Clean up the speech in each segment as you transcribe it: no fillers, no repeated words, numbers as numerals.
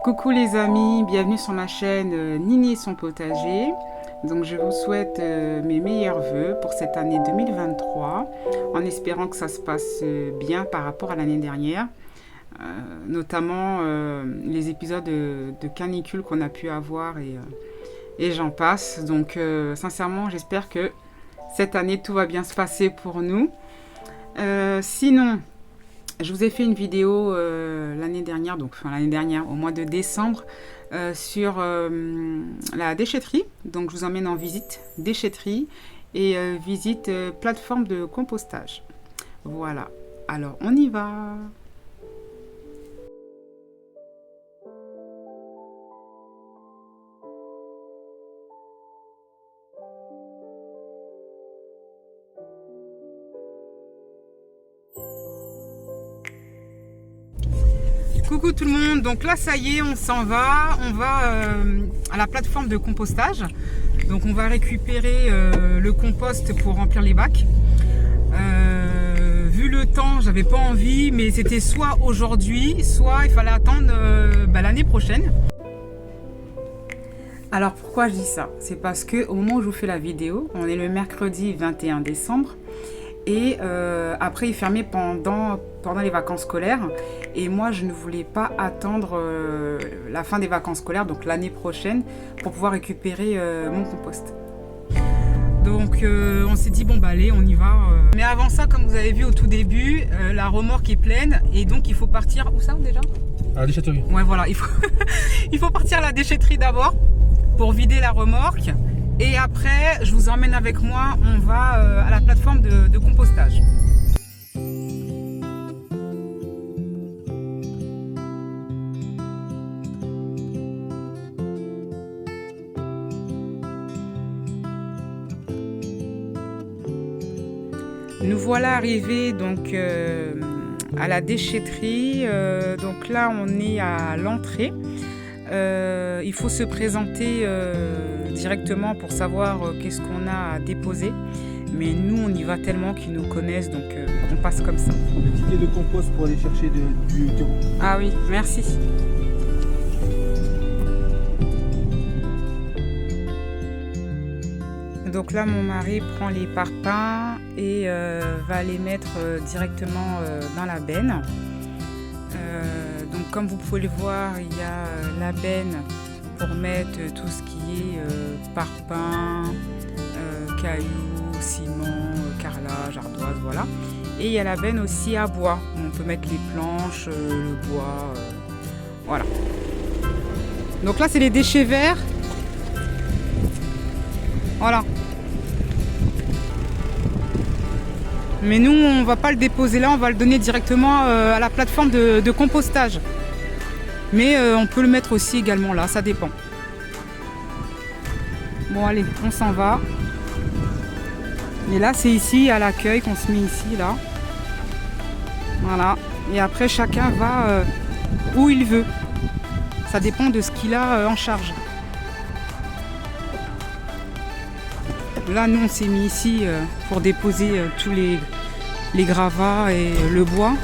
Coucou les amis, bienvenue sur ma chaîne Nini et son potager. Donc je vous souhaite mes meilleurs vœux pour cette année 2023 en espérant que ça se passe bien par rapport à l'année dernière. Notamment les épisodes de canicule qu'on a pu avoir et j'en passe. Donc sincèrement j'espère que cette année tout va bien se passer pour nous. Sinon, je vous ai fait une vidéo l'année dernière, au mois de décembre, sur la déchetterie. Donc je vous emmène en visite déchetterie et visite plateforme de compostage. Voilà, alors on y va. Coucou tout le monde, donc là ça y est, on s'en va, on va à la plateforme de compostage. Donc on va récupérer le compost pour remplir les bacs. Vu le temps, j'avais pas envie, mais c'était soit aujourd'hui, soit il fallait attendre l'année prochaine. Alors pourquoi je dis ça? C'est parce que au moment où je vous fais la vidéo, on est le mercredi 21 décembre. Et après, il fermait pendant les vacances scolaires. Et moi, je ne voulais pas attendre la fin des vacances scolaires, donc l'année prochaine, pour pouvoir récupérer mon compost. Donc, on s'est dit, bon, bah allez, on y va. Mais avant ça, comme vous avez vu au tout début, la remorque est pleine. Et donc, il faut partir... Où ça, déjà? À la déchetterie. Ouais, voilà. Il faut partir à la déchetterie d'abord pour vider la remorque. Et après, je vous emmène avec moi, on va à la plateforme de compostage. Nous voilà arrivés donc à la déchetterie. Donc là, on est à l'entrée. Il faut se présenter directement pour savoir qu'est-ce qu'on a à déposer. Mais nous, on y va tellement qu'ils nous connaissent, donc on passe comme ça. Le ticket de compost pour aller chercher du terreau. Ah oui, merci. Donc là, mon mari prend les parpaings et va les mettre directement dans la benne. Donc comme vous pouvez le voir, il y a la benne pour mettre tout ce qui est parpaing, cailloux, ciment, carrelage, ardoise, voilà. Et il y a la benne aussi à bois, où on peut mettre les planches, le bois, voilà. Donc là c'est les déchets verts. Voilà. Mais nous, on va pas le déposer là, on va le donner directement à la plateforme de compostage. Mais on peut le mettre aussi également là, ça dépend. Bon allez, on s'en va. Et là, c'est ici à l'accueil qu'on se met ici, là. Voilà. Et après, chacun va où il veut. Ça dépend de ce qu'il a en charge. Là, nous, on s'est mis ici pour déposer tous les gravats et le bois.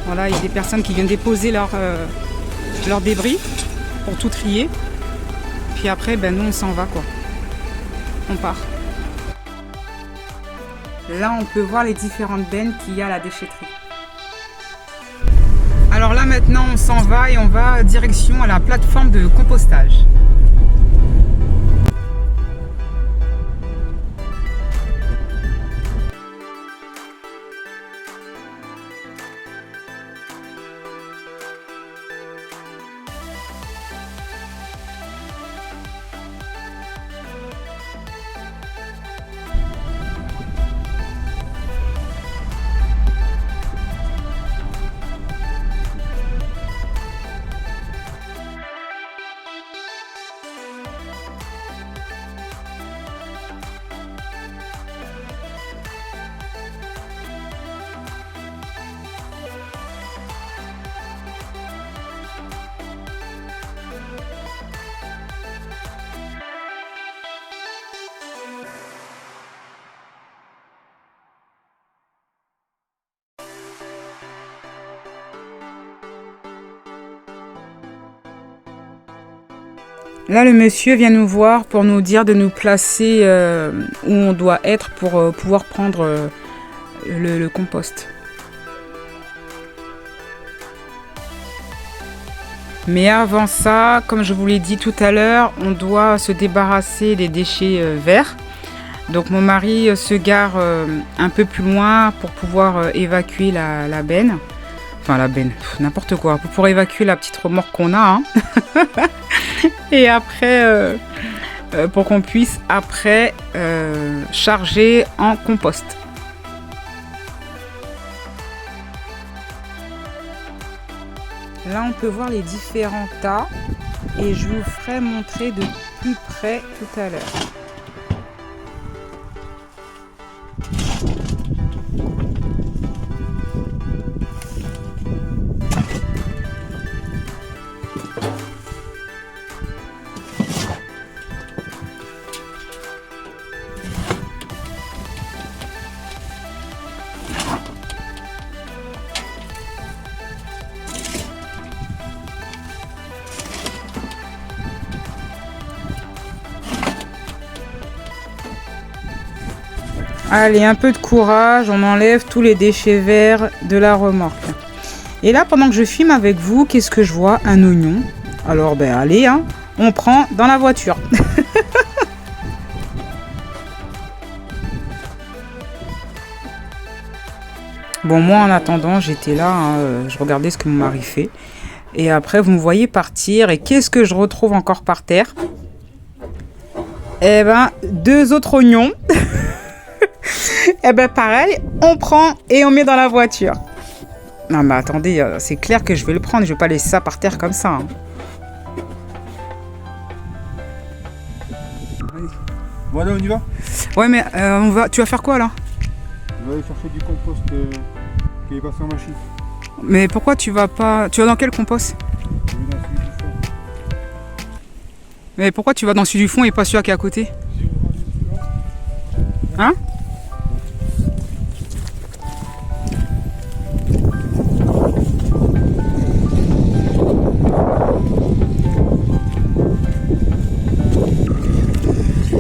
Voilà, il y a des personnes qui viennent déposer leurs débris pour tout trier. Puis après, nous, on s'en va, quoi. On part. Là, on peut voir les différentes bennes qu'il y a à la déchetterie. Alors là, maintenant, on s'en va et on va direction à la plateforme de compostage. Là, le monsieur vient nous voir pour nous dire de nous placer où on doit être pour pouvoir prendre le compost. Mais avant ça, comme je vous l'ai dit tout à l'heure, on doit se débarrasser des déchets verts. Donc mon mari se gare un peu plus loin pour pouvoir évacuer la benne. Enfin la benne, n'importe quoi. Pour évacuer la petite remorque qu'on a. Hein. Et après, pour qu'on puisse après charger en compost. Là, on peut voir les différents tas et je vous ferai montrer de plus près tout à l'heure. Allez, un peu de courage, on enlève tous les déchets verts de la remorque. Et là, pendant que je filme avec vous, qu'est-ce que je vois? Un oignon. Alors, ben allez, hein, on prend dans la voiture. Bon, moi, en attendant, j'étais là, hein, je regardais ce que mon mari fait. Et après, vous me voyez partir. Et qu'est-ce que je retrouve encore par terre? Eh ben, 2 autres oignons. Eh ben pareil, on prend et on met dans la voiture. Non mais attendez, c'est clair que je vais le prendre, je vais pas laisser ça par terre comme ça. Hein. Voilà, on y va? Ouais mais tu vas faire quoi là? Je vais aller chercher du compost qui est passé en machine. Mais pourquoi tu vas pas... Tu vas dans quel compost? Je vais dans celui du fond. Mais pourquoi tu vas dans celui du fond et pas celui qui est à côté? Hein?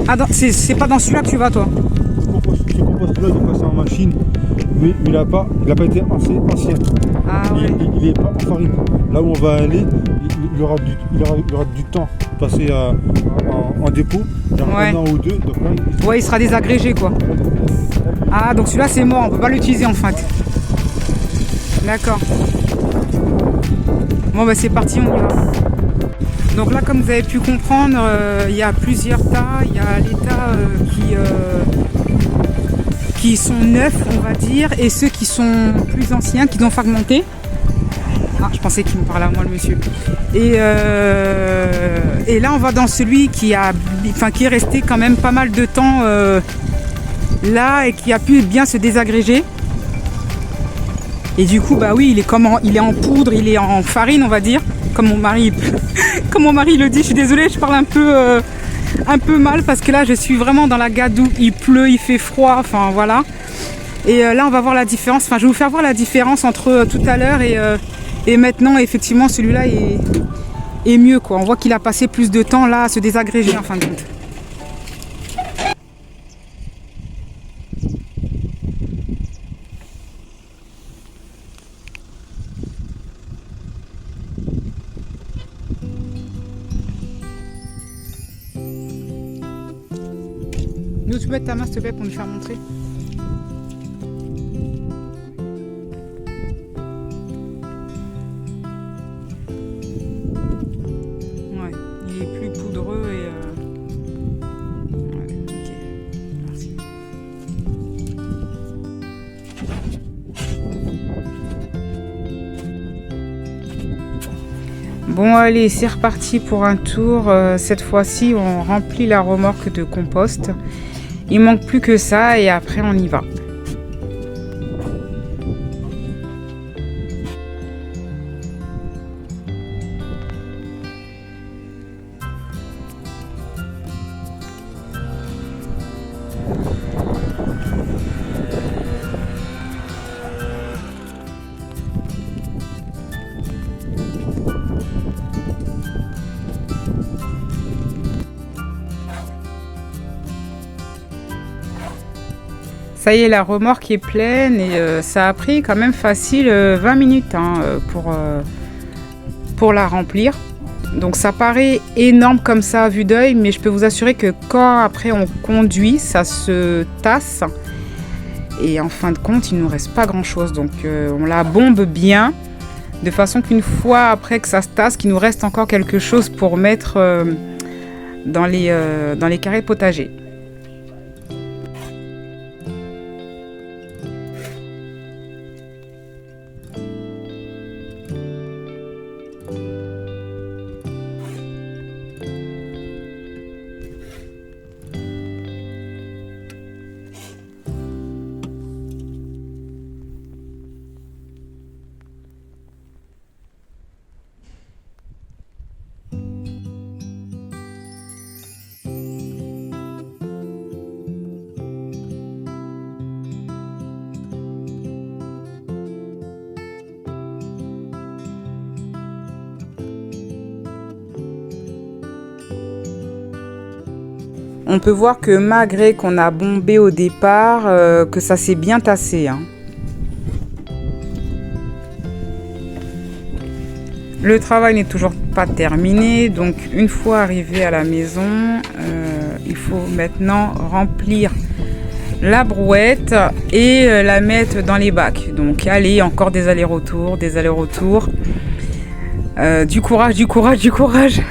Ah, c'est pas dans celui-là que tu vas, toi? Ce compost-là, il est passé en machine, mais il n'a pas été ancien. Ah, ouais. Il n'est pas en farine. Là où on va aller, il y aura du temps passé en dépôt, dans Ouais. 1 an ou 2. Donc là, Ouais, il sera désagrégé, quoi. Ah, donc celui-là, c'est mort, on peut pas l'utiliser, en fait. D'accord. Bon, bah c'est parti, on y va. Donc là, comme vous avez pu comprendre, il y a plusieurs tas. Il y a les tas qui sont neufs, on va dire, et ceux qui sont plus anciens, qui doivent fragmenter. Ah, je pensais qu'il me parlait à moi, le monsieur. Et là, on va dans celui qui est resté quand même pas mal de temps là et qui a pu bien se désagréger. Et du coup, bah oui, il est en poudre, il est en farine, on va dire, comme mon mari, comme mon mari le dit. Je suis désolée, je parle un peu mal parce que là, je suis vraiment dans la gadoue. Il pleut, il fait froid, enfin voilà. Et là, on va voir la différence. Enfin, je vais vous faire voir la différence entre tout à l'heure et maintenant. Effectivement, celui-là est mieux, quoi. On voit qu'il a passé plus de temps là à se désagréger en fin de compte. Nous, tu peux mettre ta main, s'il te plaît, pour nous faire montrer. Ouais, il est plus poudreux et... Ouais, ok, merci. Bon, allez, c'est reparti pour un tour. Cette fois-ci, on remplit la remorque de compost. Il manque plus que ça et après on y va. Ça y est, la remorque est pleine et ça a pris quand même facile 20 minutes hein, pour la remplir. Donc ça paraît énorme comme ça à vue d'œil, mais je peux vous assurer que quand après on conduit, ça se tasse. Et en fin de compte, il ne nous reste pas grand-chose. Donc on la bombe bien, de façon qu'une fois après que ça se tasse, qu'il nous reste encore quelque chose pour mettre dans les carrés potagers. On peut voir que malgré qu'on a bombé au départ, que ça s'est bien tassé. Hein. Le travail n'est toujours pas terminé, donc une fois arrivé à la maison, il faut maintenant remplir la brouette et la mettre dans les bacs. Donc allez, encore des allers-retours, des allers-retours. Du courage, du courage, du courage.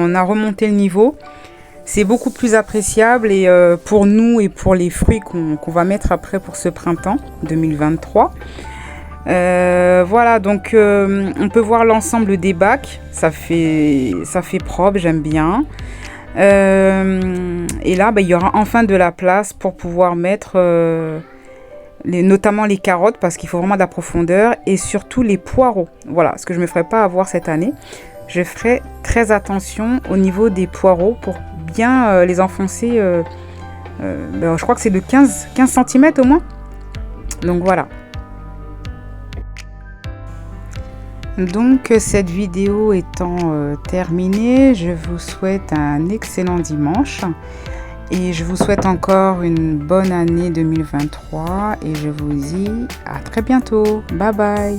On a remonté le niveau, c'est beaucoup plus appréciable et pour nous et pour les fruits qu'on va mettre après pour ce printemps 2023. Voilà, donc on peut voir l'ensemble des bacs, ça fait propre, j'aime bien. Et là, il y aura enfin de la place pour pouvoir mettre notamment les carottes parce qu'il faut vraiment de la profondeur et surtout les poireaux. Voilà, ce que je ne me ferai pas avoir cette année. Je ferai très attention au niveau des poireaux pour bien les enfoncer. Je crois que c'est de 15 cm au moins. Donc voilà. Donc cette vidéo étant terminée, je vous souhaite un excellent dimanche. Et je vous souhaite encore une bonne année 2023. Et je vous dis à très bientôt. Bye bye.